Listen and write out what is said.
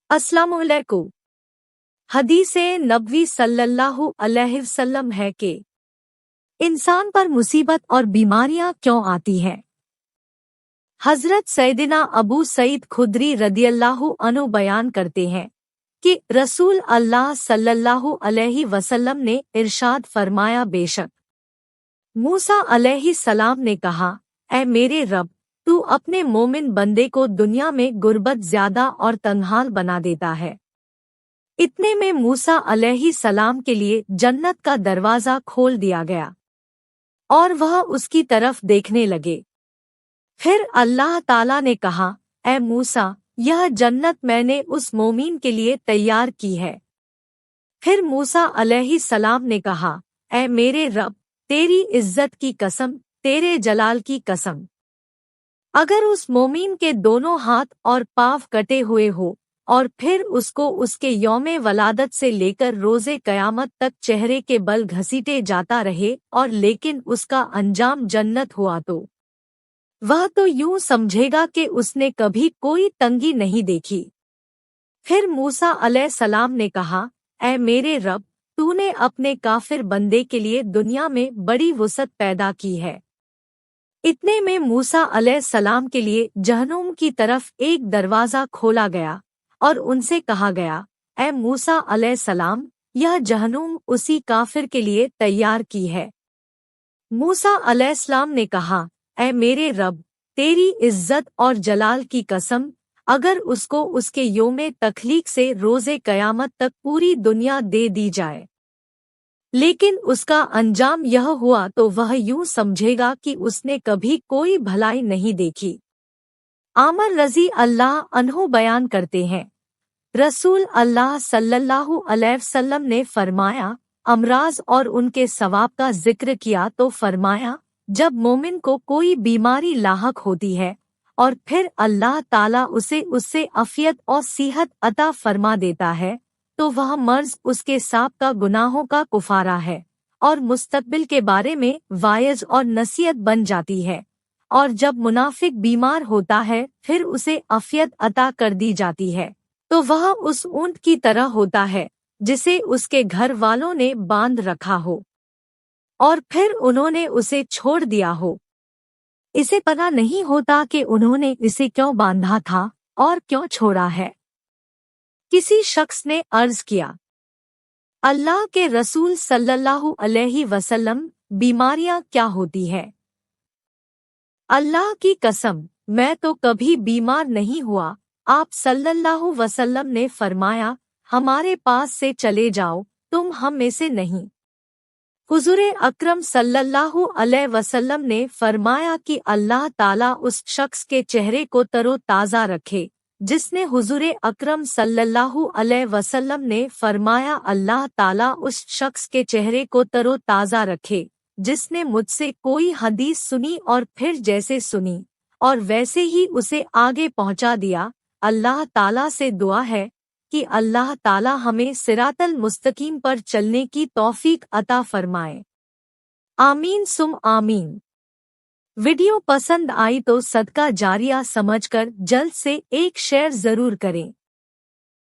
अस्सलामुअलैकुम। हदीस नबवी सल्लल्लाहु अलैहि वसल्लम है कि इंसान पर मुसीबत और बीमारियां क्यों आती हैं। हजरत सैयदिना अबू सईद खुदरी रदियल्लाहु अन्हु बयान करते हैं कि रसूल अल्लाह सल्लल्लाहु अलैहि वसल्लम ने इरशाद फरमाया, बेशक मूसा अलैहि सलाम ने कहा, ऐ मेरे रब, तू अपने मोमिन बंदे को दुनिया में गुर्बत ज्यादा और तंगहाल बना देता है। इतने में मूसा अलैहि सलाम के लिए जन्नत का दरवाज़ा खोल दिया गया और वह उसकी तरफ देखने लगे। फिर अल्लाह ताला ने कहा, ऐ मूसा, यह जन्नत मैंने उस मोमीन के लिए तैयार की है। फिर मूसा अलैहि सलाम ने कहा, ऐ मेरे रब, तेरी इज्जत की कसम, तेरे जलाल की कसम, अगर उस मोमीन के दोनों हाथ और पाँव कटे हुए हो और फिर उसको उसके यौमे वलादत से लेकर रोज़े क़यामत तक चेहरे के बल घसीटे जाता रहे और लेकिन उसका अंजाम जन्नत हुआ तो वह तो यूं समझेगा कि उसने कभी कोई तंगी नहीं देखी। फिर मूसा अलैहिस्सलाम ने कहा, ऐ मेरे रब, तूने अपने काफिर बंदे के लिए दुनिया में बड़ी वुसअत पैदा की है। इतने में मूसा अलैहिस्सलाम के लिए जहन्नुम की तरफ एक दरवाज़ा खोला गया और उनसे कहा गया, ऐ मूसा अलैहिस्सलाम, यह जहन्नुम उसी काफिर के लिए तैयार की है। मूसा अलैहिस्सलाम ने कहा, ऐ मेरे रब, तेरी इज्जत और जलाल की कसम, अगर उसको उसके योमे तखलीक से रोज़े क़यामत तक पूरी दुनिया दे दी जाए, लेकिन उसका अंजाम यह हुआ तो वह यूं समझेगा कि उसने कभी कोई भलाई नहीं देखी। आमर रज़ी अल्लाह अन्हु बयान करते हैं, रसूल अल्लाह सल्लल्लाहु अलैहि वसल्लम ने फरमाया, अमराज और उनके सवाब का जिक्र किया तो फरमाया, जब मोमिन को कोई बीमारी लाहक होती है और फिर अल्लाह ताला उसे उससे अफियत और सेहत अता फरमा देता है, तो वह मर्ज उसके साबिक़ा गुनाहों का कुफारा है और मुस्तकबिल के बारे में वायज और नसीहत बन जाती है। और जब मुनाफिक बीमार होता है फिर उसे अफियत अता कर दी जाती है, तो वह उस ऊंट की तरह होता है जिसे उसके घर वालों ने बांध रखा हो और फिर उन्होंने उसे छोड़ दिया हो। इसे पता नहीं होता कि उन्होंने इसे क्यों बांधा था और क्यों छोड़ा है। किसी शख्स ने अर्ज किया, अल्लाह के रसूल सल्लल्लाहु अलैहि वसल्लम, बीमारियां क्या होती है? अल्लाह की कसम, मैं तो कभी बीमार नहीं हुआ। आप सल्लल्लाहु वसल्लम ने फरमाया, हमारे पास से चले जाओ, तुम हम में से नहीं। हुज़ूरे अकरम सल्लल्लाहु अलैहि वसल्लम ने फरमाया कि अल्लाह ताला उस शख्स के चेहरे को तरो-ताज़ा रखे जिसने हुज़ूरे अकरम सल्लल्लाहु अलैहि वसल्लम ने फरमाया, अल्लाह ताला उस शख्स के चेहरे को तरो-ताज़ा रखे जिसने मुझसे कोई हदीस सुनी और फिर जैसे सुनी और वैसे ही उसे आगे पहुंचा दिया। अल्लाह ताला से दुआ है कि अल्लाह ताला हमें सिरातल मुस्तकीम पर चलने की तौफीक अता फरमाए। आमीन सुम आमीन। वीडियो पसंद आई तो सदका जारिया समझकर जल्द से एक शेयर जरूर करें।